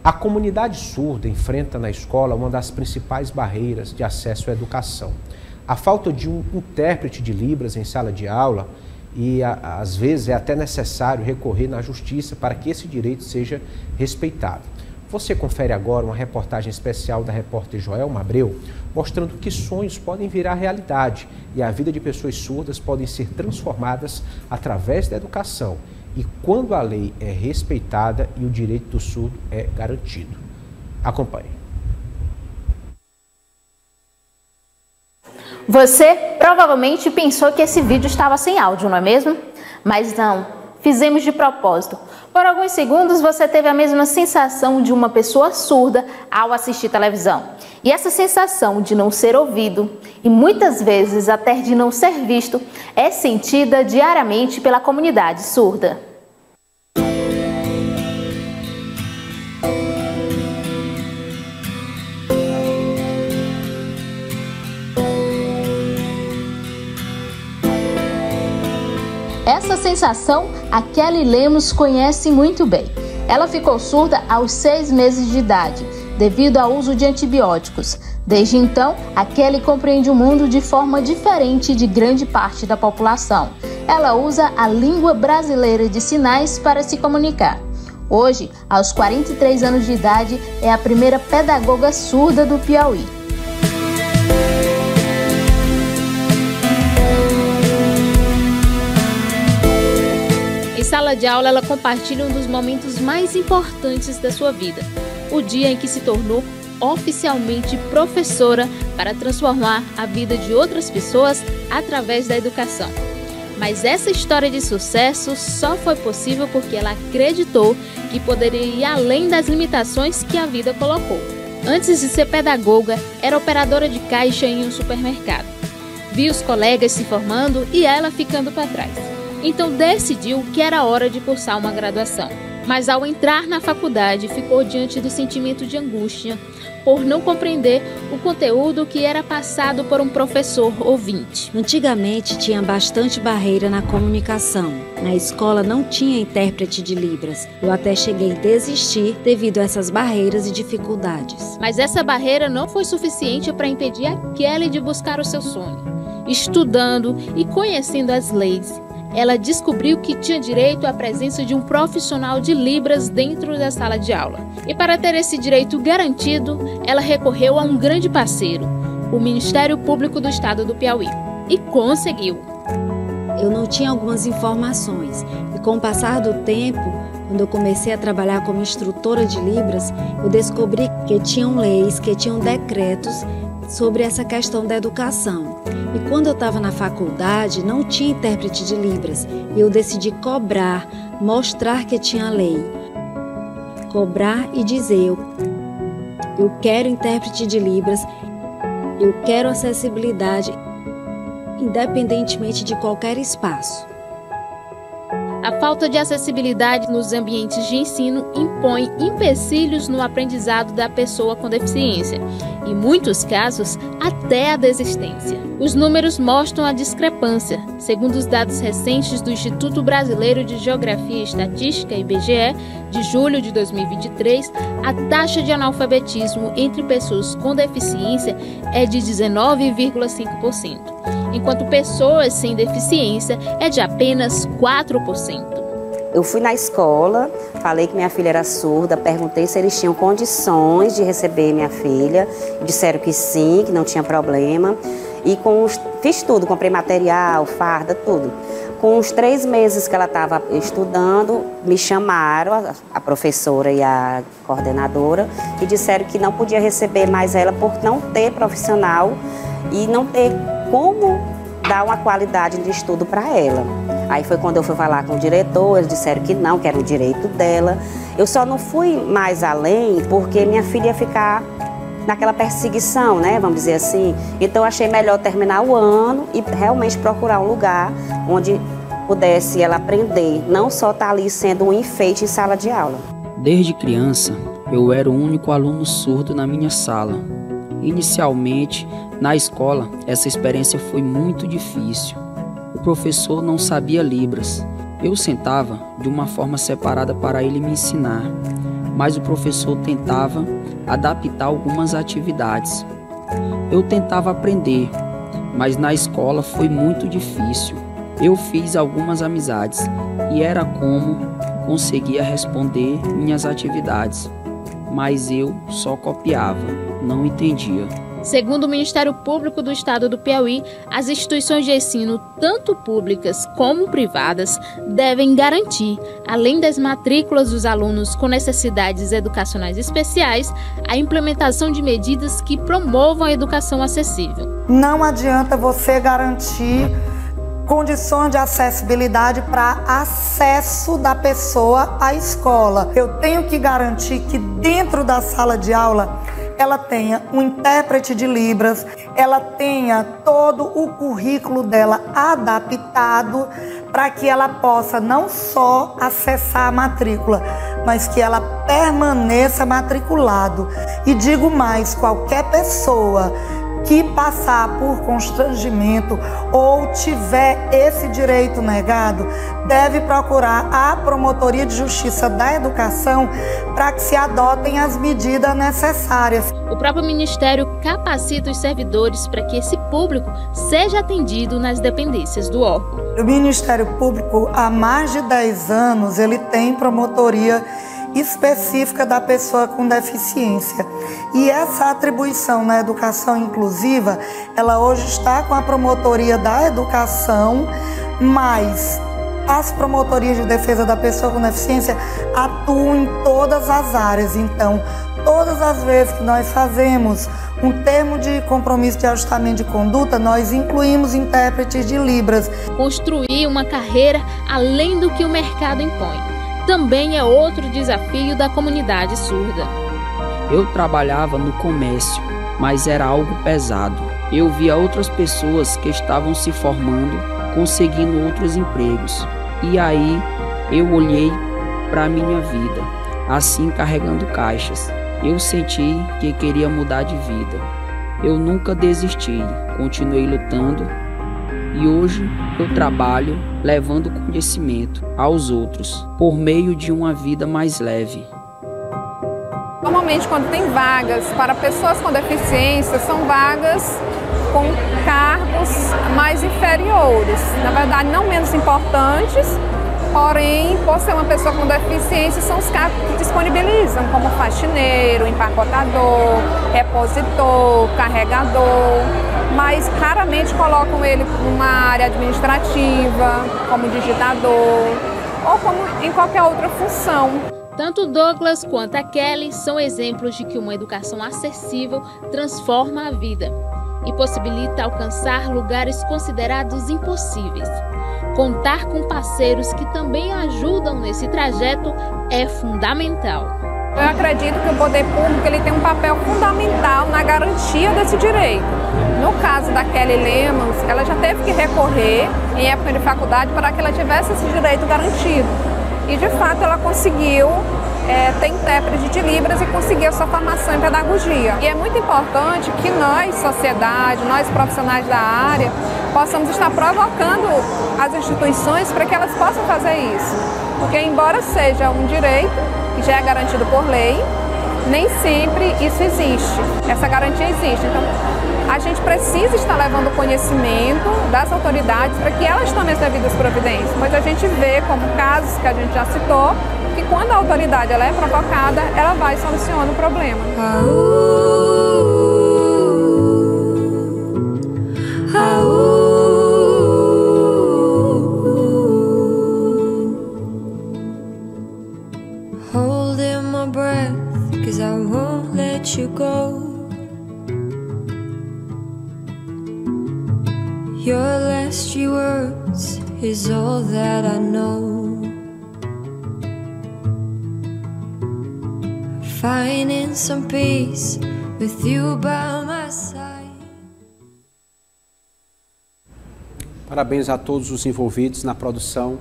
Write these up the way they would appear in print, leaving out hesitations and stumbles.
A comunidade surda enfrenta na escola uma das principais barreiras de acesso à educação. A falta de um intérprete de Libras em sala de aula e, às vezes, é até necessário recorrer na justiça para que esse direito seja respeitado. Você confere agora uma reportagem especial da repórter Joelma Abreu, mostrando que sonhos podem virar realidade e a vida de pessoas surdas podem ser transformadas através da educação e quando a lei é respeitada e o direito do surdo é garantido. Acompanhe. Você provavelmente pensou que esse vídeo estava sem áudio, não é mesmo? Mas não, fizemos de propósito. Por alguns segundos você teve a mesma sensação de uma pessoa surda ao assistir televisão. E essa sensação de não ser ouvido, e muitas vezes até de não ser visto, é sentida diariamente pela comunidade surda. Essa sensação a Kelly Lemos conhece muito bem. Ela ficou surda aos 6 meses de idade, devido ao uso de antibióticos. Desde então, a Kelly compreende o mundo de forma diferente de grande parte da população. Ela usa a língua brasileira de sinais para se comunicar. Hoje, aos 43 anos de idade, é a primeira pedagoga surda do Piauí. Em sala de aula, ela compartilha um dos momentos mais importantes da sua vida, o dia em que se tornou oficialmente professora para transformar a vida de outras pessoas através da educação. Mas essa história de sucesso só foi possível porque ela acreditou que poderia ir além das limitações que a vida colocou. Antes de ser pedagoga, era operadora de caixa em um supermercado. Viu os colegas se formando e ela ficando para trás. Então decidiu que era hora de cursar uma graduação. Mas ao entrar na faculdade, ficou diante do sentimento de angústia por não compreender o conteúdo que era passado por um professor ouvinte. Antigamente tinha bastante barreira na comunicação. Na escola não tinha intérprete de Libras. Eu até cheguei a desistir devido a essas barreiras e dificuldades. Mas essa barreira não foi suficiente para impedir a Kelly de buscar o seu sonho. Estudando e conhecendo as leis, ela descobriu que tinha direito à presença de um profissional de Libras dentro da sala de aula. E para ter esse direito garantido, ela recorreu a um grande parceiro, o Ministério Público do Estado do Piauí. E conseguiu. Eu não tinha algumas informações. E com o passar do tempo, quando eu comecei a trabalhar como instrutora de Libras, eu descobri que tinham leis, que tinham decretos sobre essa questão da educação. E quando eu estava na faculdade, não tinha intérprete de Libras. E eu decidi cobrar, mostrar que tinha lei. Cobrar e dizer, eu quero intérprete de Libras, eu quero acessibilidade, independentemente de qualquer espaço. A falta de acessibilidade nos ambientes de ensino impõe empecilhos no aprendizado da pessoa com deficiência, e em muitos casos, até a desistência. Os números mostram a discrepância. Segundo os dados recentes do Instituto Brasileiro de Geografia e Estatística, IBGE, de julho de 2023, a taxa de analfabetismo entre pessoas com deficiência é de 19,5%, enquanto pessoas sem deficiência é de apenas 4%. Eu fui na escola, falei que minha filha era surda, perguntei se eles tinham condições de receber minha filha. Disseram que sim, que não tinha problema. E fiz tudo, comprei material, farda, tudo. Com os 3 meses que ela estava estudando, me chamaram, a professora e a coordenadora, e disseram que não podia receber mais ela por não ter profissional e não ter como dar uma qualidade de estudo para ela. Aí foi quando eu fui falar com o diretor, eles disseram que não, que era o direito dela. Eu só não fui mais além porque minha filha ia ficar naquela perseguição, né, vamos dizer assim. Então eu achei melhor terminar o ano e realmente procurar um lugar onde pudesse ela aprender, não só estar ali sendo um enfeite em sala de aula. Desde criança, eu era o único aluno surdo na minha sala. Inicialmente, na escola, essa experiência foi muito difícil. O professor não sabia Libras. Eu sentava de uma forma separada para ele me ensinar. mas o professor tentava adaptar algumas atividades. Eu tentava aprender, mas na escola foi muito difícil. Eu fiz algumas amizades e era como conseguia responder minhas atividades, mas eu só copiava, não entendia. Segundo o Ministério Público do Estado do Piauí, as instituições de ensino, tanto públicas como privadas, devem garantir, além das matrículas dos alunos com necessidades educacionais especiais, a implementação de medidas que promovam a educação acessível. Não adianta você garantir condições de acessibilidade para acesso da pessoa à escola. Eu tenho que garantir que dentro da sala de aula ela tenha um intérprete de Libras, ela tenha todo o currículo dela adaptado para que ela possa não só acessar a matrícula, mas que ela permaneça matriculado. E digo mais, qualquer pessoa que passar por constrangimento ou tiver esse direito negado, deve procurar a Promotoria de Justiça da Educação para que se adotem as medidas necessárias. O próprio Ministério capacita os servidores para que esse público seja atendido nas dependências do órgão. O Ministério Público, há mais de 10 anos, ele tem promotoria específica da pessoa com deficiência. E essa atribuição na educação inclusiva, ela hoje está com a Promotoria da Educação, mas as promotorias de defesa da pessoa com deficiência atuam em todas as áreas. Então, todas as vezes que nós fazemos um termo de compromisso de ajustamento de conduta, nós incluímos intérpretes de Libras. Construir uma carreira além do que o mercado impõe também é outro desafio da comunidade surda. Eu trabalhava no comércio, mas era algo pesado. Eu via outras pessoas que estavam se formando, conseguindo outros empregos. E aí eu olhei para a minha vida, assim carregando caixas. Eu senti que queria mudar de vida. Eu nunca desisti, continuei lutando e hoje eu trabalho levando conhecimento aos outros por meio de uma vida mais leve. Normalmente, quando tem vagas para pessoas com deficiência, são vagas com cargos mais inferiores, na verdade não menos importantes, porém, por ser uma pessoa com deficiência, são os cargos que disponibilizam, como faxineiro, empacotador, repositor, carregador, mas raramente colocam ele numa área administrativa, como digitador, ou como em qualquer outra função. Tanto Douglas quanto a Kelly são exemplos de que uma educação acessível transforma a vida e possibilita alcançar lugares considerados impossíveis. Contar com parceiros que também ajudam nesse trajeto é fundamental. Eu acredito que o poder público ele tem um papel fundamental na garantia desse direito. No caso da Kelly Lemos, ela já teve que recorrer em época de faculdade para que ela tivesse esse direito garantido. E de fato ela conseguiu ter intérprete de Libras e conseguir a sua formação em pedagogia. E é muito importante que nós, sociedade, nós profissionais da área, possamos estar provocando as instituições para que elas possam fazer isso. Porque embora seja um direito que já é garantido por lei, nem sempre isso existe, essa garantia existe. Então, a gente precisa estar levando conhecimento das autoridades para que elas tomem as devidas providências, pois a gente vê, como casos que a gente já citou, que quando a autoridade ela é provocada, ela vai e soluciona o problema. Holding my breath, 'cause I won't let you go. Your last few words is all that I know. Finding some peace with you by my side. Parabéns a todos os envolvidos na produção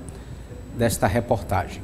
desta reportagem.